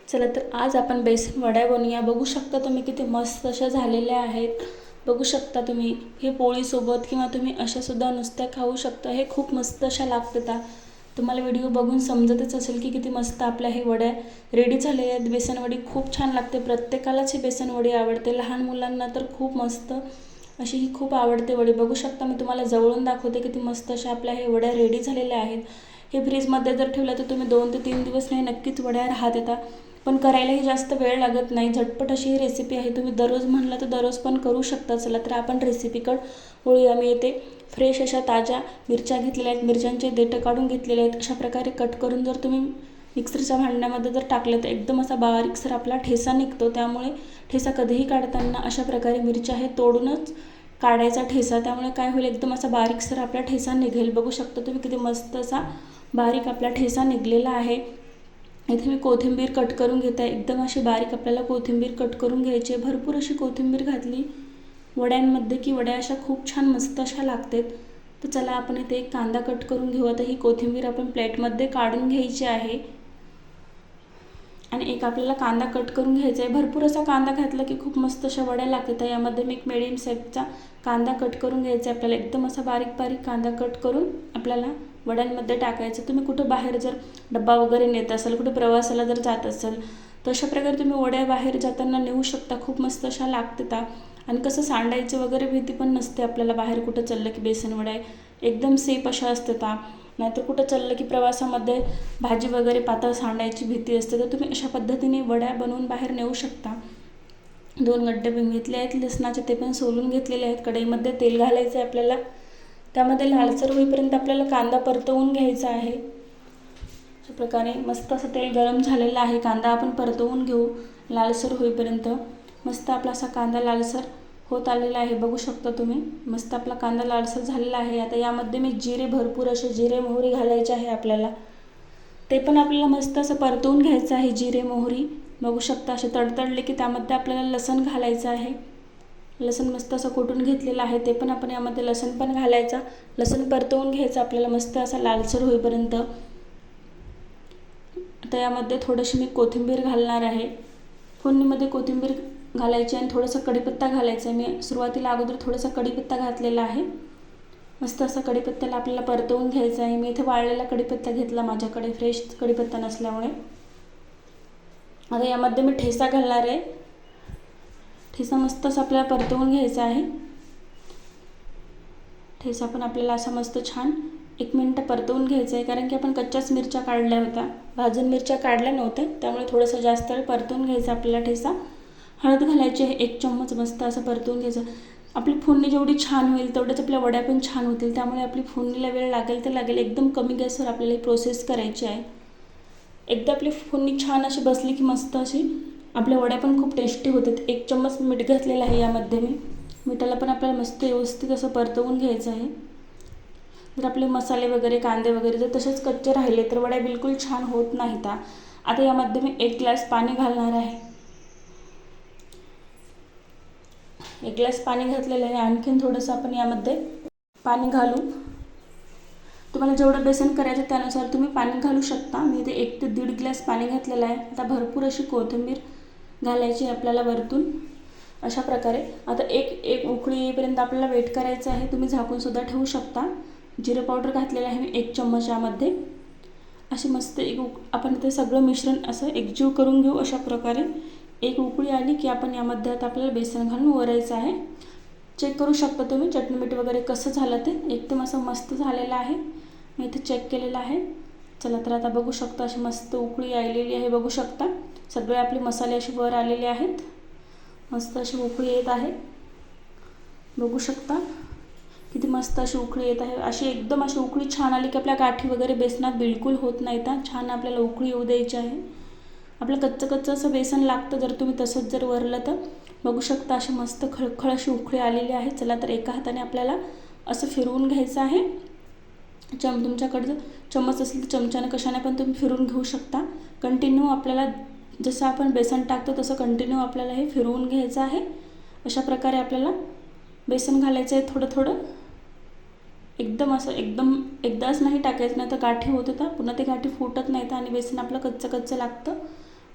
चला तर आज आपण बेसन वड्या बनवूया। बघू शकता तुम्ही किती मस्त अशा झालेल्या आहेत। बघू शकता तुम्ही हे पोळीसोबत किंवा तुम्ही अशा सुद्धा नुसत्या खाऊ शकता। हे खूप मस्त अशा लागतात। तुम्हाला व्हिडिओ बघून समजतच असेल की किती मस्त आपल्या हे वड्या रेडी झालेल्या आहेत। बेसन वडी खूप छान लागते, प्रत्येकालाच ही बेसन वडी आवडते, लहान मुलांना तर खूप मस्त अशी ही खूप आवडते वडी। बघू शकता मी तुम्हाला जवळून दाखवते किती मस्त अशा आपल्या हे वड्या रेडी झालेल्या आहेत। हे फ्रीजमध्ये जर ठेवलं तर तुम्ही 2 ते 3 दिवस नाही नक्कीच वड्या राहतात, पण करायलाही जास्त वेळ लागत नाही। झटपट अशी ही रेसिपी आहे, तुम्ही दररोज म्हणलं तर दररोज पण करू शकता। चला तर आपण रेसिपीकडे वळूया। मी येथे फ्रेश अशा ताज्या मिरच्या घेतलेल्या आहेत, मिरच्यांचे देठ काढून घेतलेले आहेत। अशा प्रकारे कट करून जर तुम्ही मिक्सरच्या भांड्यामध्ये जर टाकले तर एकदम असा बारीकसर आपला ठेसा निघतो। त्यामुळे ठेसा कधीही काढताना अशा प्रकारे मिरच्या हे तोडूनच काढायचा ठेसा, त्यामुळे काय होईल एकदम असा बारीकसर आपला ठेसा निघेल। बघू शकता तुम्ही किती मस्त असा बारीक आपला ठेसा निघलेला आहे। इथे मी कोथिंबीर कट करून घेते, एकदम अशी बारीक आपल्याला कोथिंबीर कट करून घ्यायची आहे। भरपूर अशी कोथिंबीर घातली वड्यांमध्ये की वड्या अशा खूप छान मस्त अशा लागतात। तर चला आपण इथे एक कांदा कट करून घेऊ। आता ही कोथिंबीर आपण प्लेटमध्ये काढून घ्यायची आहे आणि एक आपल्याला कांदा कट करून घ्यायचा आहे। भरपूर असा कांदा घातला की खूप मस्त अशा वड्या लागतात। यामध्ये मी एक मीडियम साईजचा कांदा कट करून घ्यायचा आहे। आपल्याला एकदम असा बारीक बारीक कांदा कट करून आपल्याला वड्यांमध्ये टाकायचं। तुम्ही कुठं बाहेर जर डब्बा वगैरे नेत असाल, कुठे प्रवासाला जर जात असाल तर अशा प्रकारे तुम्ही वड्या बाहेर जाताना नेऊ शकता, खूप मस्त अशा लागतात। आणि कसं सांडायचं वगैरे भीती पण नसते आपल्याला, बाहेर कुठं चाललं की बेसन वड्या एकदम सेफ अशा असतात। नाहीतर कुठं चाललं की प्रवासामध्ये भाजी वगैरे पातळ सांडायची भीती असते, तर तुम्ही अशा पद्धतीने वड्या बनवून बाहेर नेऊ शकता। 2 गड्डे घेतले आहेत लसणाचे, ते पण सोलून घेतलेले आहेत। कढईमध्ये तेल घालायचं आहे आपल्याला, त्यामध्ये लालसर होईपर्यंत आपल्याला कांदा परतवून घ्यायचा आहे। अशा प्रकारे मस्त असं तेल गरम झालेलं आहे, कांदा आपण परतवून घेऊ लालसर होईपर्यंत। मस्त आपला असा कांदा लालसर होत आलेला आहे। बघू शकता तुम्ही मस्त आपला कांदा लालसर झालेला आहे। आता यामध्ये मी जिरे, भरपूर असे जिरे मोहरी घालायचे आहे आपल्याला, ते पण आपल्याला मस्त असं परतवून घ्यायचं आहे जिरे मोहरी। बघू शकता असे तडतडले की त्यामध्ये आपल्याला लसूण घालायचं आहे। लसूण मस्त असं कुटून घेतलेलं आहे, ते पण आपण यामध्ये लसूण पण घालायचा। लसूण परतवून घ्यायचं आपल्याला मस्त असा लालसर होईपर्यंत। आता यामध्ये थोडीशी मी कोथिंबीर घालणार आहे। फोडणीमध्ये कोथिंबीर घालायची आणि थोडासा कढीपत्ता घालायचा आहे। मी सुरुवातीला अगोदर थोडासा कढीपत्ता घातलेला आहे। मस्त असं कढीपत्त्याला आपल्याला परतवून घ्यायचं आहे। मी इथे वाळलेला कढीपत्ता घेतला, माझ्याकडे फ्रेश कढीपत्ता नसल्यामुळे। आता यामध्ये मी ठेसा घालणार आहे। ठेसा मस्त असं आपल्याला परतवून घ्यायचा आहे। ठेसा पण आपल्याला असा मस्त छान 1 मिनिट परतवून घ्यायचा आहे, कारण की आपण कच्च्याच मिरच्या काढल्या होत्या, भाजून मिरच्या काढल्या नव्हत्या, त्यामुळे थोडंसं जास्त वेळ परतवून घ्यायचा आपल्याला ठेसा। हळद घालायची आहे 1 चम्मच, मस्त असं परतवून घ्यायचं। आपली फोडणी जेवढी छान होईल तेवढ्याच आपल्या वड्या पण छान होतील, त्यामुळे आपली फोडणीला वेळ लागेल तर लागेल। एकदम कमी गॅसवर आपल्याला ही प्रोसेस करायची आहे। एकदा आपली फोडणी छान अशी बसली की मस्त अशी आपल्या वड्या पण खूप टेस्टी होतात। 1 चम्मच मीठ घातलेलं आहे यामध्ये मी, मिठाला पण आपल्याला मस्त व्यवस्थित असं परतवून घ्यायचं आहे। जर आपले मसाले वगैरे कांदे वगैरे जर तसेच कच्चे राहिले तर वड्या बिलकुल छान होत नाहीत। आता यामध्ये मी 1 ग्लास पाणी घालणार आहे। 1 ग्लास पाणी घातलेलं आहे, आणखीन थोडंसं आपण यामध्ये पाणी घालू। तुम्हाला जेवढं बेसन करायचं त्यानुसार तुम्ही पाणी घालू शकता। मी इथे 1 ते 1.5 ग्लास पाणी घातलेलं आहे। आता भरपूर अशी कोथिंबीर घालायची आपल्याला वरतून अशा प्रकारे। आता एक उकळी येईपर्यंत आपल्याला वेट करायचं आहे, तुम्ही झाकून सुद्धा ठेवू शकता। जिरे पावडर घातलेलं आहे मी 1 चम्मच यामध्ये। अशी मस्त आपण ते सगळं मिश्रण असं एकजीव करून घेऊ। अशा प्रकारे 1 उकळी आली की आपण यामध्ये आता आपल्याला बेसन घालून वरायचं आहे। चेक करू शकता तुम्ही चटणी मीठ वगैरे कसं झालं ते, एकदम असं मस्त झालेलं आहे। मी इथे चेक केलेलं आहे। चला तर आता बघू शकता अशी मस्त उकळी आलेली आहे। बघू शकता सगळे आपले मसाले असे वर आलेले आहेत, मस्त अशी उकळी येत आहे। बघू शकता किती मस्त अशी उकळी येत आहे। अशी एकदम अशी उकळी छान आली की आपल्या गाठी वगैरे बेसनात बिलकुल होत नाहीत। छान आपल्याला उकळी येऊ द्यायची आहे। आपलं कच्चं कच्चं असं बेसन लागतं जर तुम्ही तसंच जर वरलं तर। बघू शकता अशी मस्त खळखळ अशी उकळी आलेली आहे। चला तर एका हाताने आपल्याला असं फिरवून घ्यायचं आहे। तुमच्याकडे चम्मच असेल तर चमच्याने कशाने पण तुम्ही फिरवून घेऊ शकता। कंटिन्यू आपल्याला जसं आपण बेसन टाकतो तसं कंटिन्यू आपल्याला हे फिरवून घ्यायचं आहे। अशा प्रकारे आपल्याला बेसन घालायचं आहे थोडं थोडं, एकदम असं एकदम एकदाच नाही टाकायचं, नाही तर गाठी होत होता, पुन्हा ते गाठी फुटत नाहीत आणि बेसन आपलं कच्चं कच्चं लागतं।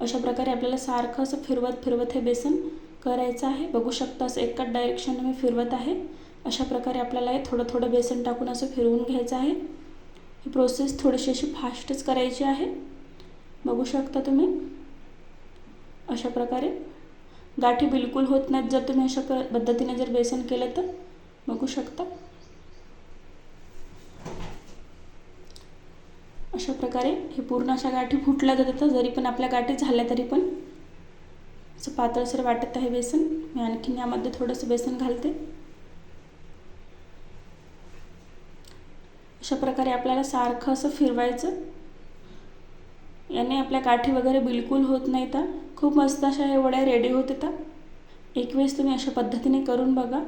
अशा प्रकारे आपल्याला सारखं असं फिरवत फिरवत हे बेसन करायचं आहे. बघू शकता असं एकाच डायरेक्शनने मी फिरवत आहे. अशा प्रकारे आपल्याला हे थोडं थोडं बेसन टाकून असं फिरवून घ्यायचं आहे. ही प्रोसेस थोडीशी अशी फास्टच करायची आहे. बघू शकता तुम्ही अशा प्रकारे गाठी बिलकुल होत नाहीत जर तुम्ही अशा पद्धतीने जर बेसन केलं तर. बघू शकता अशा प्रकारे हे पूर्ण अशा गाठी फुटल्या जातात. जरी पण आपल्या गाठी झाल्या तरी पण असं पातळसर वाटत आहे बेसन. मी आणखीन यामध्ये थोडंसं बेसन घालते. अशा प्रकारे आपल्याला सारखं असं फिरवायचं. याने आपल्या गाठी वगैरे बिलकुल होत नाहीत. खूप मस्त अशा हे वड्या रेडी होत येतात. एक वेळेस तुम्ही अशा पद्धतीने करून बघा.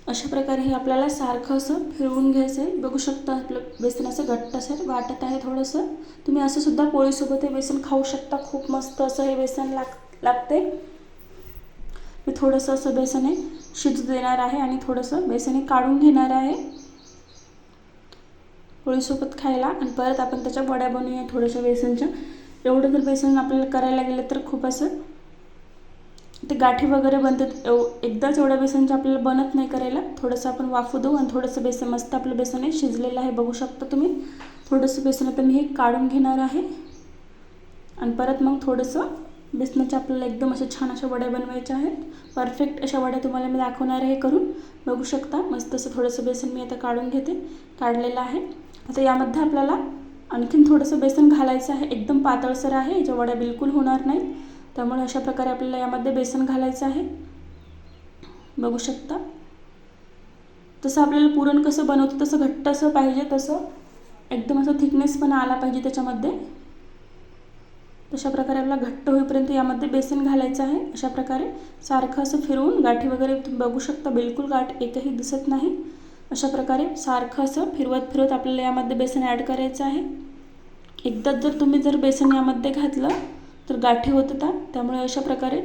अशा प्रकारे हे आपल्याला सारखं असं फिरवून घ्यायचं आहे. बघू शकता आपलं बेसन असं घट्ट असं वाटत आहे थोडंसं. तुम्ही असं सुद्धा पोळीसोबत हे बेसन खाऊ शकता. खूप मस्त असं हे बेसन लागते. मी थोडंसं असं बेसन हे शिजू देणार आहे आणि थोडंसं बेसन हे काढून घेणार आहे पोळीसोबत खायला. आणि परत आपण त्याच्या वड्या बनवूया थोड्याशा बेसनच्या. एवढं जर बेसन आपल्याला करायला गेलं तर खूप असं ते गाठी वगैरे बनतात. एकदाच एवढ्या बेसनचं आपल्याला बनत नाही करायला. थोडंसं आपण वाफू देऊ आणि थोडंसं बेसन मस्त आपलं बेसन हे शिजलेलं आहे. बघू शकता तुम्ही थोडंसं बेसन आता मी हे काढून घेणार आहे आणि परत मग थोडंसं बेसनाच्या आपल्याला एकदम अशा छान अशा वड्या बनवायच्या आहेत. परफेक्ट अशा वड्या तुम्हाला मी दाखवणार आहे करून. बघू शकता मस्त असं थोडंसं बेसन मी आता काढून घेते. काढलेलं आहे. आता यामध्ये आपल्याला आणखीन थोडंसं बेसन घालायचं आहे. एकदम पातळसर आहे. याच्या वड्या बिलकुल होणार नाहीत. त्यामुळे अशा प्रकारे आपल्याला यामध्ये बेसन घालायचं आहे. बघू शकता तसं आपल्याला पुरण कसं बनवतो तसं घट्ट असं पाहिजे. तसं एकदम असं थिकनेस पण आला पाहिजे त्याच्यामध्ये. तशा प्रकारे आपल्याला घट्ट होईपर्यंत यामध्ये बेसन घालायचं आहे. अशा प्रकारे सारखं असं फिरवून गाठी वगैरे तुम्ही बघू शकता बिलकुल गाठ एकही दिसत नाही. अशा प्रकारे सारखं असं फिरवत फिरवत आपल्याला यामध्ये बेसन ॲड करायचं आहे. एकदाच जर तुम्ही बेसन यामध्ये घातलं तर गाठी होत होतात. त्यामुळे अशा प्रकारे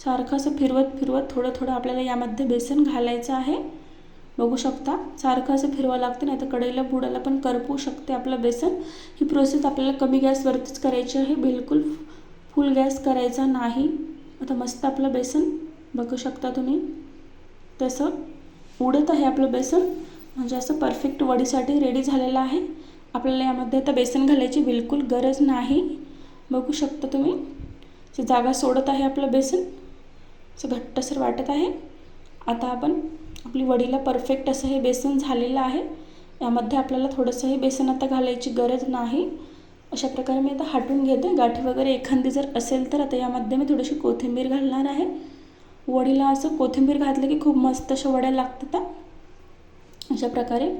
सारखं असं फिरवत फिरवत थोडं थोडं आपल्याला यामध्ये बेसन घालायचं आहे. बघू शकता सारखं असं फिरवावं लागतं, नाही तर कढईला बुडाला पण करपू शकते आपलं बेसन. ही प्रोसेस आपल्याला कमी गॅसवरतीच करायची आहे. बिलकुल फुल गॅस करायचा नाही. आता मस्त आपलं बेसन बघू शकता तुम्ही तसं उडत आहे आपलं बेसन. म्हणजे असं परफेक्ट वडीसाठी रेडी झालेलं आहे. आपल्याला यामध्ये आता बेसन घालायची बिलकुल गरज नाही. बघू शकता तुम्ही जे जागा सोडत आहे आपलं बेसन असं घट्टसर वाटत आहे. आता आपण आपली वडीला परफेक्ट असं हे बेसन झालेलं आहे. यामध्ये आपल्याला थोडंसं हे बेसन आता घालायची गरज नाही. अशा प्रकारे मी आता हटवून घेते. गाठी वगैरे एखादी जर असेल तर आता यामध्ये मी थोडीशी कोथिंबीर घालणार आहे. वडीला असं कोथिंबीर घातलं की खूप मस्त अशा वड्या लागतात. अशा प्रकारे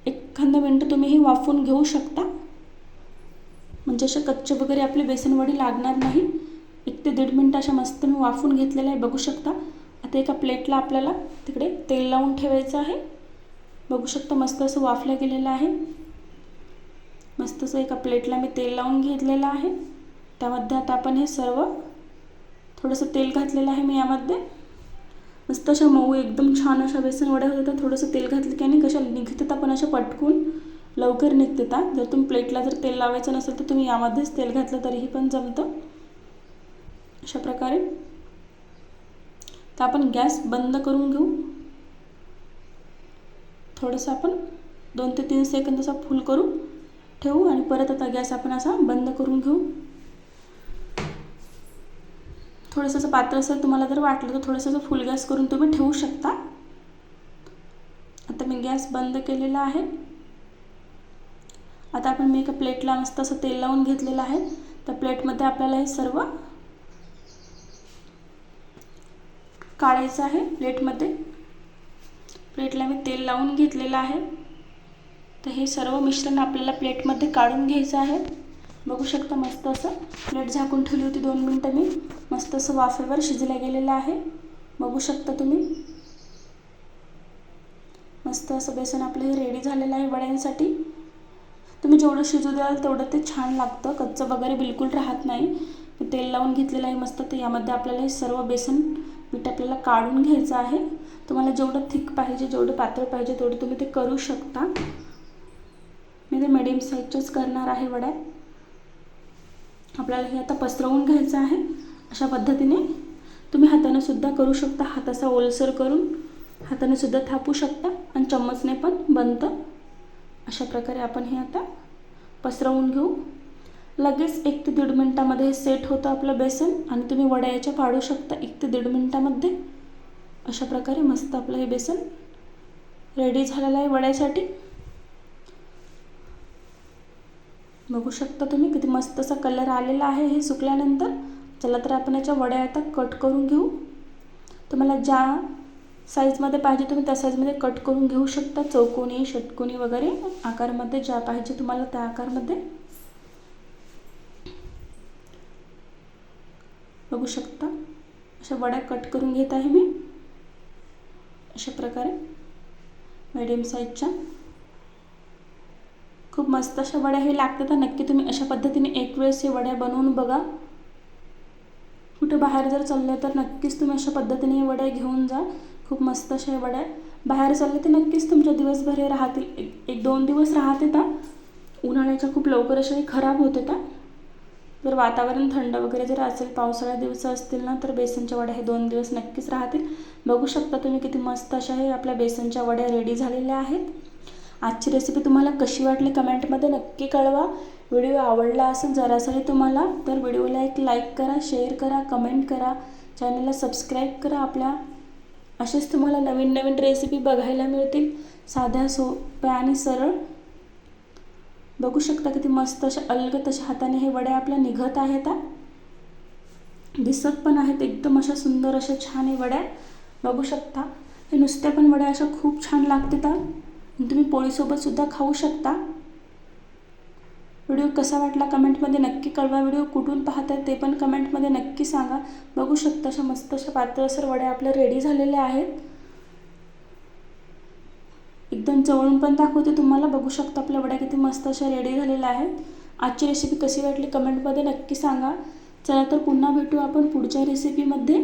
एखादं मिनटं तुम्ही हे वाफवून घेऊ शकता. म्हणजे अशा कच्चे वगैरे आपली बेसन वडी लागणार नाही. 1 ते 1.5 मिनटं अशा मस्त मी वाफवून घेतलेलं आहे. बघू शकता. आता एका प्लेटला आपल्याला तिकडे तेल लावून ठेवायचं आहे. बघू शकता मस्त असं वाफलं गेलेलं आहे. मस्त असं एका प्लेटला मी तेल लावून घेतलेलं आहे. त्यामध्ये आता आपण हे सर्व थोडंसं तेल घातलेलं आहे मी यामध्ये. मस्त अशा मऊ एकदम छान अशा बेसन वड्या होतात. थोडंसं तेल घातलं की आणि कशा निघतात आपण अशा पटकून लवकर निघतात. जर तुम्ही प्लेटला जर तेल लावायचं नसेल तर तुम्ही यामध्येच तेल घातलं तरीही पण जमतं. अशा प्रकारे तर आपण गॅस बंद करून घेऊ. थोडंसं आपण 2 ते 3 सेकंद असा फुल करू ठेवू आणि परत आता गॅस आपण असा बंद करून घेऊ. थोडंसं असं पातळसर तुम्हाला जर वाटलं तर थोडंसं असं फुल गॅस करून तुम्ही ठेवू शकता. आता मी गॅस बंद केलेला आहे. आता आपण मी एका प्लेटला मस्त असं तेल लावून घेतलेलं आहे. त्या प्लेटमध्ये आपल्याला हे सर्व काढायचं आहे. प्लेटला मी तेल लावून घेतलेलं आहे. तर हे सर्व मिश्रण आपल्याला प्लेटमध्ये काढून घ्यायचं आहे. बघू शकता मस्त असं प्लेट झाकून ठेवली होती 2 मिनटं मी. मस्त असं वाफेवर शिजलं गेलेलं आहे. बघू शकता तुम्ही मस्त असं बेसन आपलं हे रेडी झालेलं आहे वड्यांसाठी. तुम्ही जेवढं शिजू द्याल तेवढं ते छान लागतं. कच्चं वगैरे बिलकुल राहत नाही. तेल लावून घेतलेलं आहे मस्त. तर यामध्ये आपल्याला हे सर्व बेसन पीठ आपल्याला काढून घ्यायचं आहे. तुम्हाला जेवढं थिक पाहिजे जेवढं पातळ पाहिजे तेवढं तुम्ही ते करू शकता. मी मी ते मीडियम साईजच्याच करणार आहे वड्या. आपल्याला हे आता पसरवून घ्यायचं आहे. अशा पद्धतीने तुम्ही हाताने सुद्धा करू शकता. हात असा ओलसर करून हाताने सुद्धा थापू शकता आणि चम्मचने पण बनतं. अशा प्रकारे आपण हे आता पसरवून घेऊ. लगेच 1 ते 1.5 मिनिटामध्ये हे सेट होतं आपलं बेसन आणि तुम्ही वड्या याच्या पाडू शकता 1 ते 1.5 मिनिटामध्ये. अशा प्रकारे मस्त आपलं हे बेसन रेडी झालेलं आहे वड्यासाठी. बघू शकता तुम्ही किती मस्त असा कलर आलेला आहे हे सुकल्यानंतर. चला तर आपण याच्या वड्या आता कट करून घेऊ. तुम्हाला ज्या साईजमध्ये पाहिजे तुम्ही त्या साईजमध्ये कट करून घेऊ शकता. चौकोनी, षटकोनी वगैरे आकारमध्ये ज्या पाहिजे तुम्हाला त्या आकारमध्ये. बघू शकता अशा वड्या कट करून घेत आहे मी. अशा प्रकारे मीडियम साईजच्या खूप मस्त अशा वड्या हे लागतात. नक्की तुम्ही अशा पद्धतीने एक वेळेस हे वड्या बनवून बघा. कुठे बाहेर जर चालले तर नक्कीच तुम्ही अशा पद्धतीने हे वड्या घेऊन जा. खूप मस्त अशा हे वड्या बाहेर चालले तर नक्कीच तुमच्या दिवसभर हे राहतील. 1-2 दिवस राहते. उन्हाळ्याच्या खूप लवकर अशा खराब होते. जर वातावरण थंड वगैरे जर असेल, पावसाळ्या दिवस असतील ना, तर बेसनच्या वड्या हे 2 दिवस नक्कीच राहतील. बघू शकता तुम्ही किती मस्त अशा हे आपल्या बेसनच्या वड्या रेडी झालेल्या आहेत. आजची रेसिपी तुम्हाला कशी वाटली कमेंटमध्ये नक्की कळवा. व्हिडिओ आवडला असेल जरासरी तुम्हाला तर व्हिडिओला एक लाईक करा, शेअर करा, कमेंट करा, चॅनलला सबस्क्राईब करा. आपल्या असेच तुम्हाला नवीन नवीन रेसिपी बघायला मिळतील, साध्या सोप्या आणि सरळ. बघू शकता किती मस्त अशा अलगद अशा हाताने हे वड्या आपल्या निघत आहेत. दिसत पण आहेत एकदम अशा सुंदर अशा छान हे वड्या. बघू शकता हे नुसत्या पण वड्या अशा खूप छान लागतात. तुम्ही पोळीसोबत सुद्धा खाऊ शकता. व्हिडिओ कसा वाटला कमेंटमध्ये नक्की कळवा. व्हिडिओ कुठून पाहतात ते पण कमेंटमध्ये नक्की सांगा. बघू शकता अशा मस्त अशा पातळसर वड्या आपल्या रेडी झालेल्या आहेत. एकदम जवळून पण दाखवते तुम्हाला. बघू शकता आपल्या वड्या किती मस्त अशा रेडी झालेल्या आहेत. आजची रेसिपी कशी वाटली कमेंटमध्ये नक्की सांगा. चला तर पुन्हा भेटू आपण पुढच्या रेसिपीमध्ये.